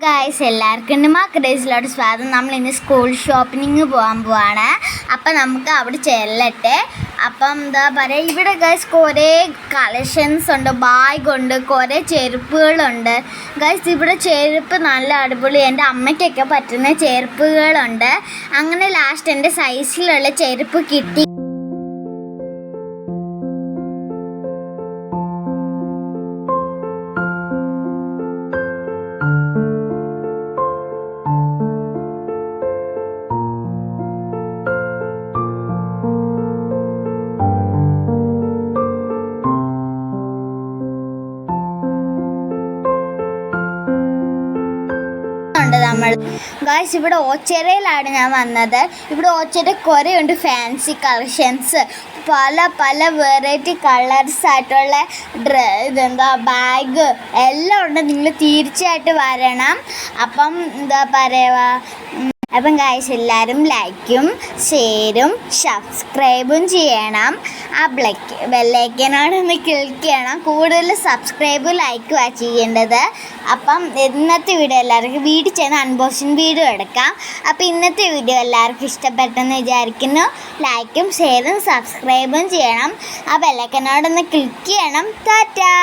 Guys എല്ലാവർക്കും ക്രേസിലോട്ട് സ്വാഗതം. നമ്മൾ ഇന്ന് സ്കൂൾ ഷോപ്പിങ്ങിന് പോവാണ്. അപ്പം നമുക്ക് അവിടെ ചെല്ലട്ടെ. അപ്പം എന്താ പറയുക, ഇവിടെ ഗൈസ് കുറേ കളക്ഷൻസ് ഉണ്ട്, ബാഗുണ്ട്, കുറേ ചെരുപ്പുകളുണ്ട്. ഗൈസ് ഇവിടെ ചെരുപ്പ് നല്ല അടിപൊളി, എൻ്റെ അമ്മയ്ക്കൊക്കെ പറ്റുന്ന ചെരുപ്പുകളുണ്ട്. അങ്ങനെ ലാസ്റ്റ് എൻ്റെ സൈസിലുള്ള ചെരുപ്പ് കിട്ടി. നമ്മൾ ഗായ്സ് ഇവിടെ ഓച്ചറയിലാണ് ഞാൻ വന്നത്. ഇവിടെ ഓച്ചറ കുറേ ഉണ്ട് ഫാൻസി കളക്ഷൻസ്, പല പല വെറൈറ്റി കളേഴ്സ് ആയിട്ടുള്ള ബാഗ് എല്ലാം ഉണ്ട്. നിങ്ങൾ തീർച്ചയായിട്ടും വരണം. അപ്പം എന്താ പറയുക, അപ്പം ഗായ്സ് എല്ലാവരും ലൈക്കും ഷെയറും സബ്സ്ക്രൈബും ചെയ്യണം. ആ ബെല്ലൈക്കനോടൊന്ന് ക്ലിക്ക് ചെയ്യണം. കൂടുതൽ സബ്സ്ക്രൈബും ലൈക്കും ആ ചെയ്യേണ്ടത്. അപ്പം ഇന്നത്തെ വീഡിയോ എല്ലാവർക്കും വീട്ടിൽ ചെന്ന് അൺബോക്സിങ് വീഡിയോ എടുക്കാം. അപ്പം ഇന്നത്തെ വീഡിയോ എല്ലാവർക്കും ഇഷ്ടപ്പെട്ടെന്ന് വിചാരിക്കുന്നു. ലൈക്കും ഷെയറും സബ്സ്ക്രൈബും ചെയ്യണം. ആ ബെല്ലൈക്കനോടൊന്ന് ക്ലിക്ക് ചെയ്യണം. ടാറ്റാ.